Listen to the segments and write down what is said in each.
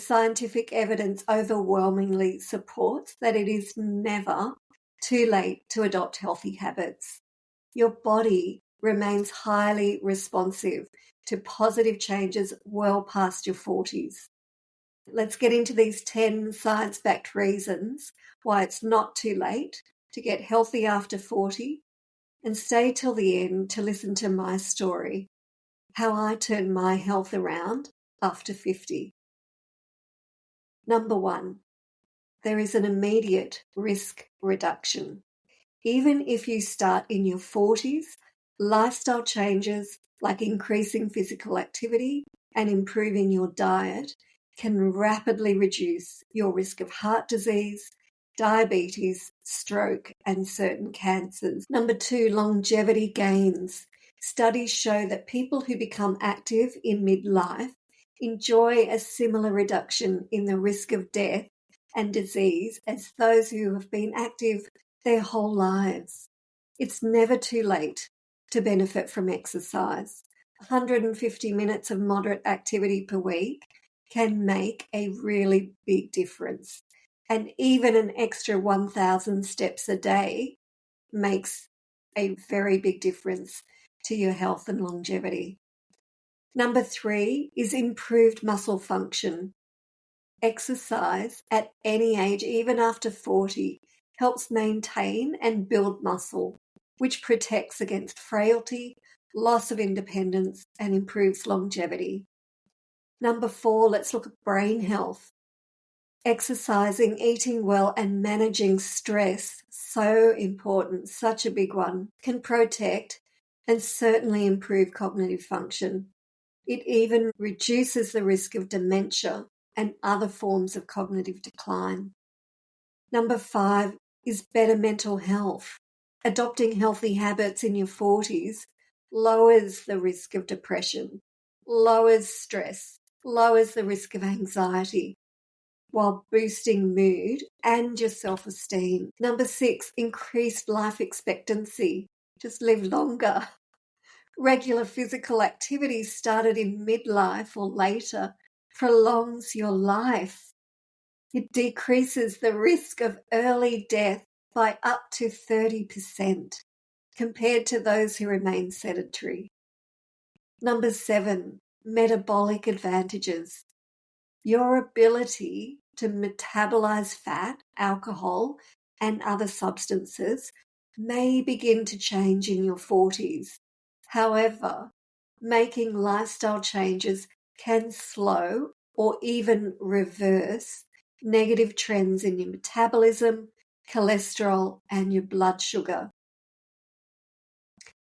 scientific evidence overwhelmingly supports that it is never too late to adopt healthy habits. Your body remains highly responsive to positive changes well past your 40s. Let's get into these 10 science-backed reasons why it's not too late to get healthy after 40, and stay till the end to listen to my story, how I turned my health around after 50. Number 1, there is an immediate risk reduction. Even if you start in your 40s, lifestyle changes like increasing physical activity and improving your diet can rapidly reduce your risk of heart disease, diabetes, stroke, and certain cancers. Number 2, longevity gains. Studies show that people who become active in midlife enjoy a similar reduction in the risk of death and disease as those who have been active their whole lives. It's never too late to benefit from exercise. 150 minutes of moderate activity per week can make a really big difference. And even an extra 1,000 steps a day makes a very big difference to your health and longevity. Number 3 is improved muscle function. Exercise at any age, even after 40, helps maintain and build muscle, which protects against frailty, loss of independence, and improves longevity. Number 4, let's look at brain health. Exercising, eating well, and managing stress, so important, such a big one, can protect and certainly improve cognitive function. It even reduces the risk of dementia and other forms of cognitive decline. Number 5 is better mental health. Adopting healthy habits in your 40s lowers the risk of depression, lowers stress, lowers the risk of anxiety, while boosting mood and your self-esteem. Number 6, increased life expectancy. Just live longer. Regular physical activity started in midlife or later prolongs your life. It decreases the risk of early death by up to 30% compared to those who remain sedentary. Number 7, metabolic advantages. Your ability to metabolize fat, alcohol, and other substances may begin to change in your 40s. However, making lifestyle changes can slow or even reverse negative trends in your metabolism, cholesterol, and your blood sugar.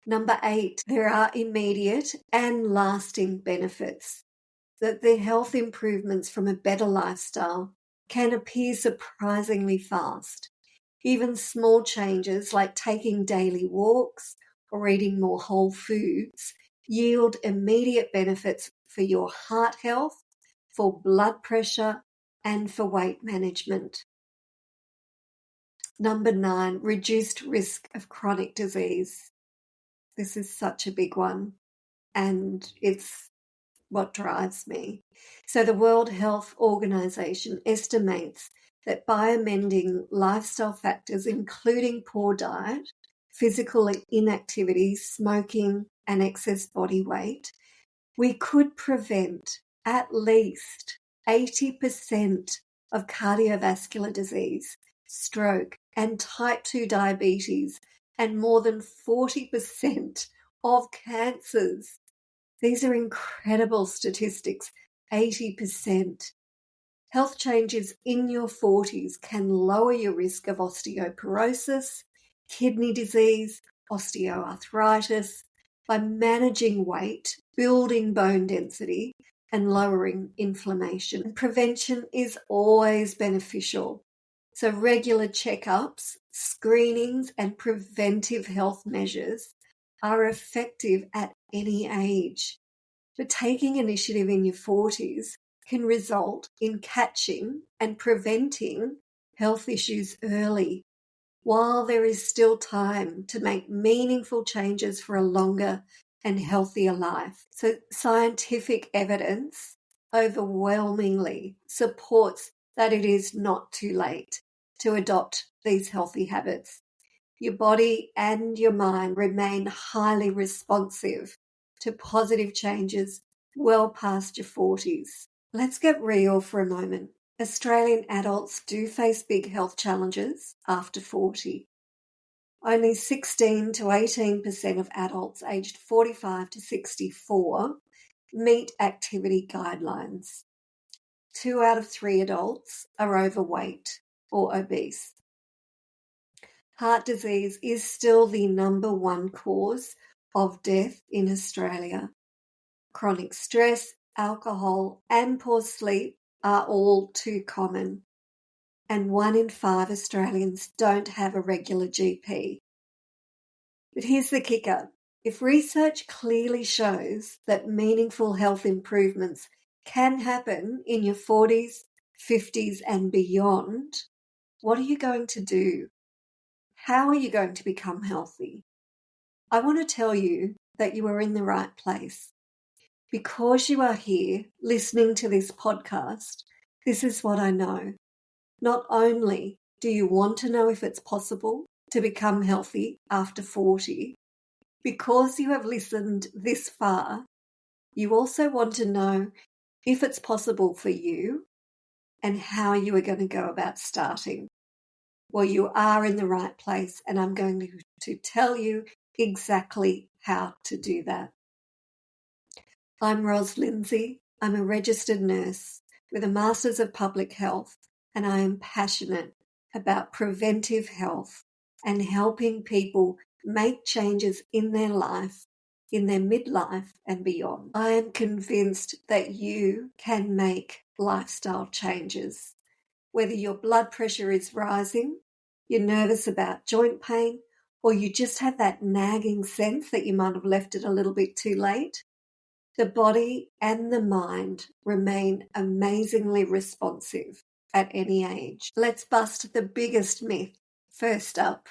Number 8, there are immediate and lasting benefits. That the health improvements from a better lifestyle can appear surprisingly fast. Even small changes like taking daily walks or eating more whole foods yield immediate benefits for your heart health, for blood pressure, and for weight management. Number 9, reduced risk of chronic disease. This is such a big one, and it's what drives me. So the World Health Organization estimates that by amending lifestyle factors, including poor diet, physical inactivity, smoking, and excess body weight, we could prevent at least 80% of cardiovascular disease, stroke, and type 2 diabetes, and more than 40% of cancers. These are incredible statistics, 80%. Health changes in your 40s can lower your risk of osteoporosis, kidney disease, osteoarthritis by managing weight, building bone density, and lowering inflammation. Prevention is always beneficial. So regular checkups, screenings, and preventive health measures are effective at any age. But taking initiative in your 40s can result in catching and preventing health issues early, while there is still time to make meaningful changes for a longer and healthier life. So scientific evidence overwhelmingly supports that it is not too late to adopt these healthy habits. Your body and your mind remain highly responsive to positive changes well past your 40s. Let's get real for a moment. Australian adults do face big health challenges after 40. Only 16 to 18% of adults aged 45 to 64 meet activity guidelines. 2 out of 3 adults are overweight or obese. Heart disease is still the number one cause of death in Australia. Chronic stress, alcohol, and poor sleep are all too common. And 1 in 5 Australians don't have a regular GP. But here's the kicker. If research clearly shows that meaningful health improvements can happen in your 40s, 50s, and beyond, what are you going to do? How are you going to become healthy? I want to tell you that you are in the right place. Because you are here listening to this podcast, this is what I know. Not only do you want to know if it's possible to become healthy after 40, because you have listened this far, you also want to know if it's possible for you and how you are going to go about starting. Well, you are in the right place, and I'm going to tell you exactly how to do that. I'm Ros Lindsay. I'm a registered nurse with a Masters of Public Health, and I am passionate about preventive health and helping people make changes in their life, in their midlife and beyond. I am convinced that you can make lifestyle changes. Whether your blood pressure is rising, you're nervous about joint pain, or you just have that nagging sense that you might have left it a little bit too late, the body and the mind remain amazingly responsive at any age. Let's bust the biggest myth. First up,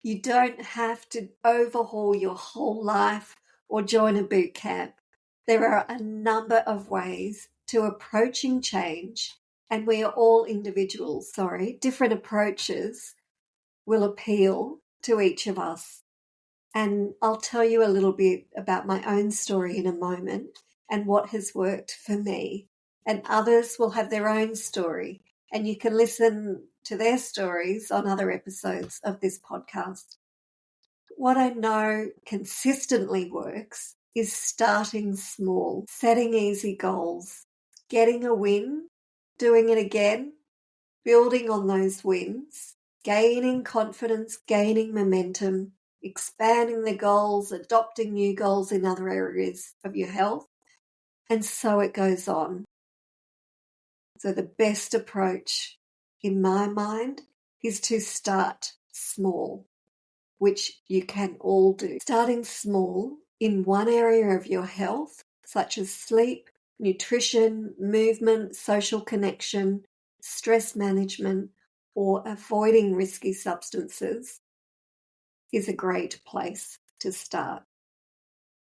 you don't have to overhaul your whole life or join a boot camp. There are a number of ways to approaching change, and we are all individuals, different approaches will appeal to each of us. And I'll tell you a little bit about my own story in a moment and what has worked for me. And others will have their own story, and you can listen to their stories on other episodes of this podcast. What I know consistently works is starting small, setting easy goals, getting a win, doing it again, building on those wins, gaining confidence, gaining momentum, expanding the goals, adopting new goals in other areas of your health, and so it goes on. So the best approach, in my mind, is to start small, which you can all do. Starting small in one area of your health, such as sleep, nutrition, movement, social connection, stress management, or avoiding risky substances, is a great place to start.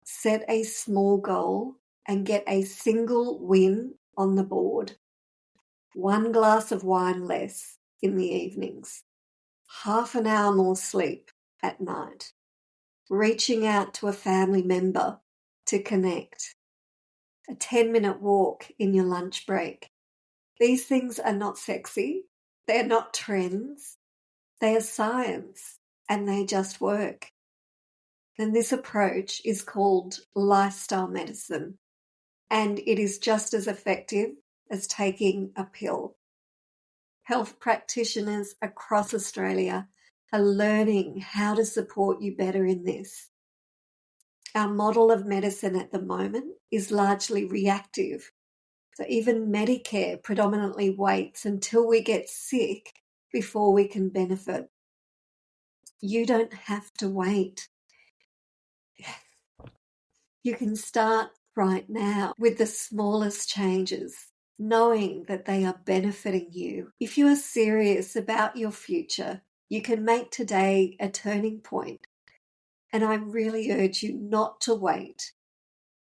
Set a small goal and get a single win on the board. 1 glass of wine less in the evenings. Half an hour more sleep at night. Reaching out to a family member to connect. A 10-minute walk in your lunch break. These things are not sexy. They're not trends. They are science, and they just work. And this approach is called lifestyle medicine, and it is just as effective as taking a pill. Health practitioners across Australia are learning how to support you better in this. Our model of medicine at the moment is largely reactive. So even Medicare predominantly waits until we get sick before we can benefit. You don't have to wait. You can start right now with the smallest changes, knowing that they are benefiting you. If you are serious about your future, you can make today a turning point. And I really urge you not to wait.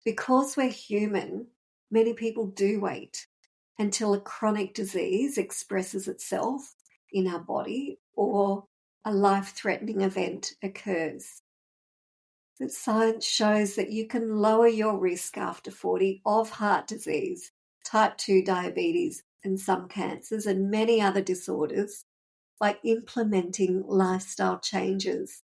Because we're human, many people do wait until a chronic disease expresses itself in our body or a life-threatening event occurs. But science shows that you can lower your risk after 40 of heart disease, type 2 diabetes, and some cancers and many other disorders by implementing lifestyle changes.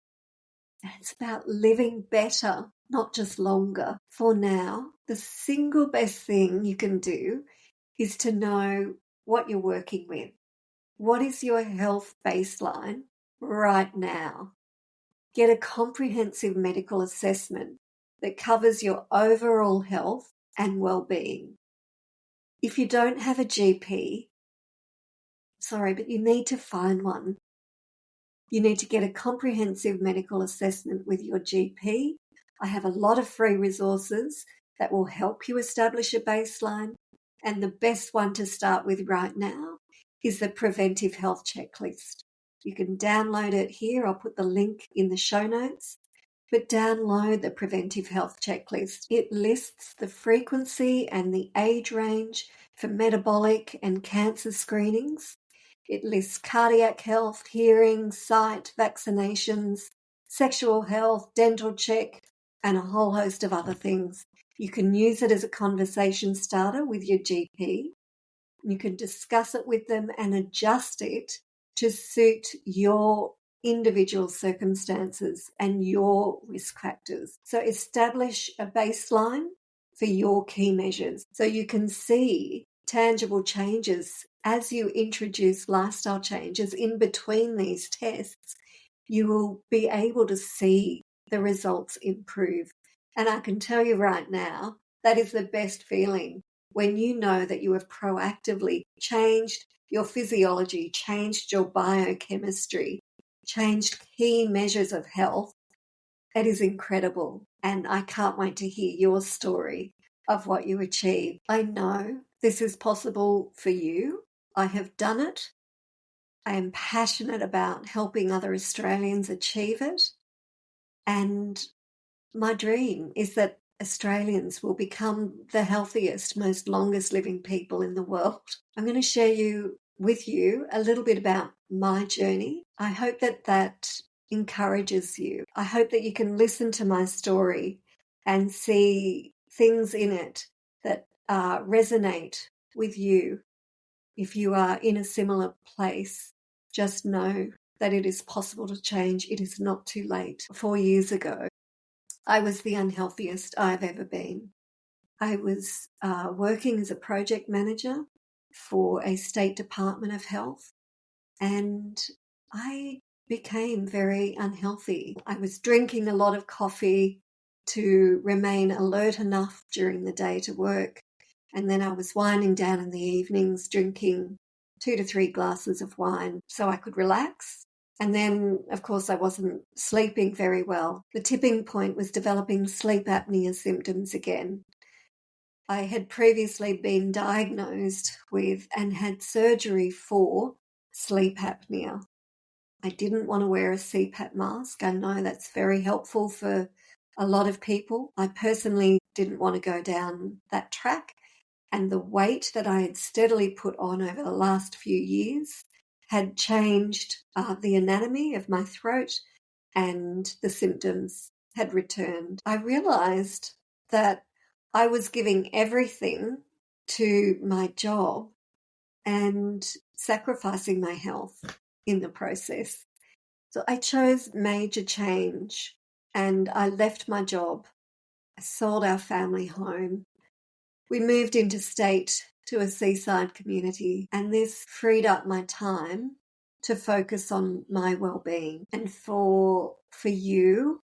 And it's about living better, not just longer. For now, the single best thing you can do is to know what you're working with. What is your health baseline right now? Get a comprehensive medical assessment that covers your overall health and well-being. If you don't have a GP, but you need to find one. You need to get a comprehensive medical assessment with your GP. I have a lot of free resources that will help you establish a baseline. And the best one to start with right now is the Preventive Health Checklist. You can download it here. I'll put the link in the show notes. But download the Preventive Health Checklist. It lists the frequency and the age range for metabolic and cancer screenings. It lists cardiac health, hearing, sight, vaccinations, sexual health, dental check, and a whole host of other things. You can use it as a conversation starter with your GP. You can discuss it with them and adjust it to suit your individual circumstances and your risk factors. So establish a baseline for your key measures so you can see tangible changes as you introduce lifestyle changes in between these tests. You will be able to see the results improve. And I can tell you right now, that is the best feeling when you know that you have proactively changed your physiology, changed your biochemistry, changed key measures of health. That is incredible. And I can't wait to hear your story of what you achieved. I know this is possible for you. I have done it. I am passionate about helping other Australians achieve it. And my dream is that Australians will become the healthiest, most longest living people in the world. I'm going to share with you a little bit about my journey. I hope that encourages you. I hope that you can listen to my story and see things in it that resonate with you. If you are in a similar place, just know that it is possible to change. It is not too late. 4 years ago, I was the unhealthiest I've ever been. I was working as a project manager for a state department of health, and I became very unhealthy. I was drinking a lot of coffee to remain alert enough during the day to work, and then I was winding down in the evenings, drinking 2 to 3 glasses of wine so I could relax. And then, of course, I wasn't sleeping very well. The tipping point was developing sleep apnea symptoms again. I had previously been diagnosed with and had surgery for sleep apnea. I didn't want to wear a CPAP mask. I know that's very helpful for a lot of people. I personally didn't want to go down that track. And the weight that I had steadily put on over the last few years had changed the anatomy of my throat, and the symptoms had returned. I realized that I was giving everything to my job and sacrificing my health in the process. So I chose major change, and I left my job. I sold our family home. We moved interstate to a seaside community, and this freed up my time to focus on my well-being. And for you,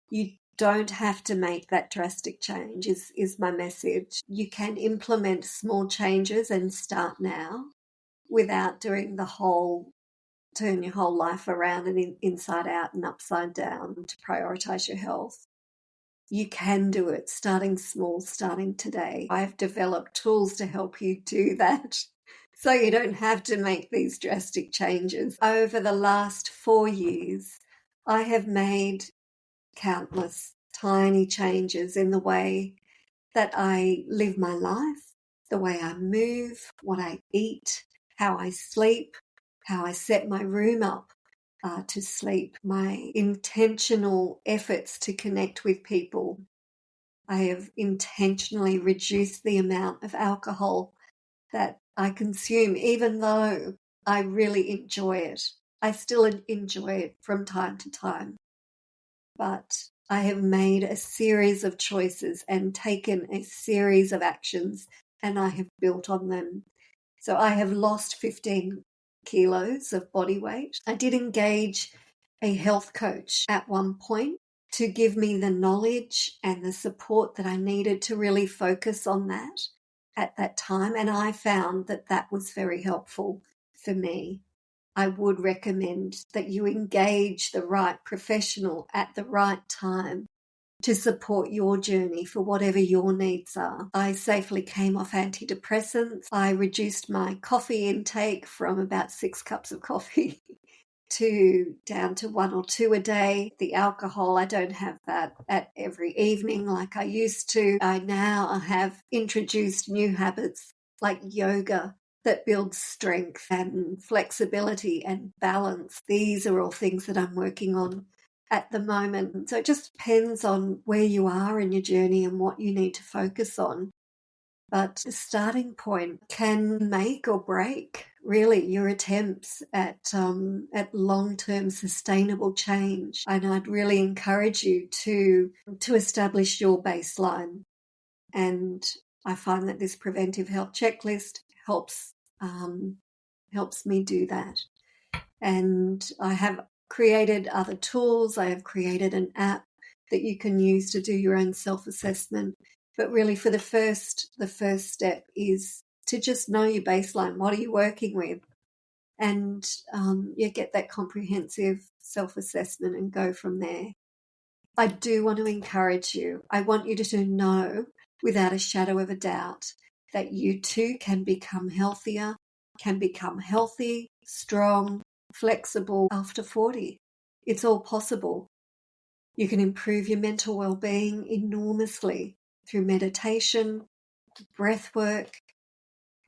you don't have to make that drastic change is my message. You can implement small changes and start now without doing turn your whole life around and inside out and upside down to prioritize your health. You can do it, starting small, starting today. I've developed tools to help you do that so you don't have to make these drastic changes. Over the last 4 years, I have made countless tiny changes in the way that I live my life, the way I move, what I eat, how I sleep, how I set my room up to sleep, my intentional efforts to connect with people. I have intentionally reduced the amount of alcohol that I consume, even though I really enjoy it. I still enjoy it from time to time, but I have made a series of choices and taken a series of actions, and I have built on them. So I have lost 15 kilos of body weight. I did engage a health coach at one point to give me the knowledge and the support that I needed to really focus on that at that time. And I found that that was very helpful for me. I would recommend that you engage the right professional at the right time to support your journey for whatever your needs are. I safely came off antidepressants. I reduced my coffee intake from about 6 cups of coffee to down to 1 or 2 a day. The alcohol, I don't have that at every evening like I used to. I now have introduced new habits like yoga that builds strength and flexibility and balance. These are all things that I'm working on at the moment. So it just depends on where you are in your journey and what you need to focus on. But the starting point can make or break really your attempts at long-term sustainable change. And I'd really encourage you to establish your baseline. And I find that this preventive health checklist helps me do that. And I have created other tools. I have created an app that you can use to do your own self-assessment. But really for the first step is to just know your baseline. What are you working with? And you get that comprehensive self-assessment and go from there. I do want to encourage you. I want you to know without a shadow of a doubt that you too can become healthier, can become healthy, strong, flexible after 40. It's all possible. You can improve your mental well-being enormously through meditation, breath work,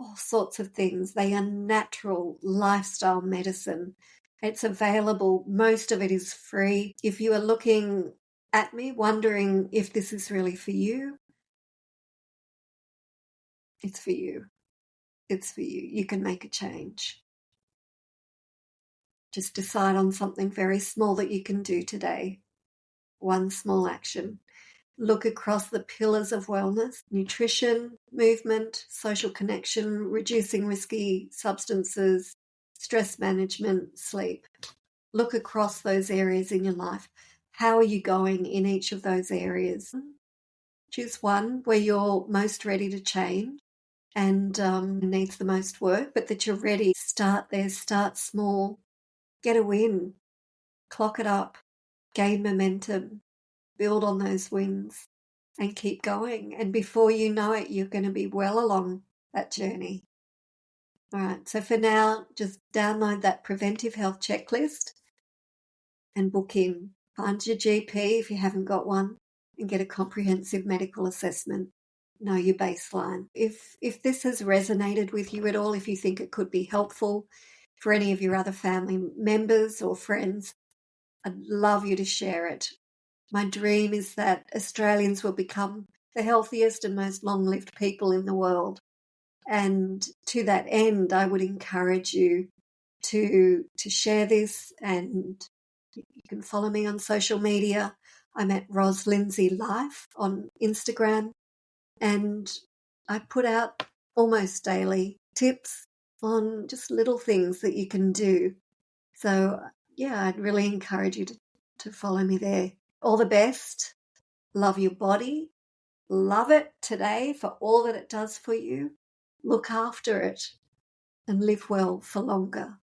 all sorts of things. They are natural lifestyle medicine. It's available. Most of it is free. If you are looking at me wondering if this is really for you, it's for you. It's for you. You can make a change. Just decide on something very small that you can do today. One small action. Look across the pillars of wellness: nutrition, movement, social connection, reducing risky substances, stress management, sleep. Look across those areas in your life. How are you going in each of those areas? Choose one where you're most ready to change and needs the most work, but that you're ready. Start there, start small, get a win, clock it up, gain momentum, build on those wins and keep going. And before you know it, you're going to be well along that journey. All right, so for now, just download that preventive health checklist and book in. Find your GP if you haven't got one and get a comprehensive medical assessment. Know your baseline. If this has resonated with you at all, if you think it could be helpful for any of your other family members or friends, I'd love you to share it. My dream is that Australians will become the healthiest and most long-lived people in the world. And to that end, I would encourage you to share this, and you can follow me on social media. I'm at Ros Lindsay Life on Instagram, and I put out almost daily tips on just little things that you can do. So yeah, I'd really encourage you to follow me there. All the best. Love your body. Love it today for all that it does for you. Look after it and live well for longer.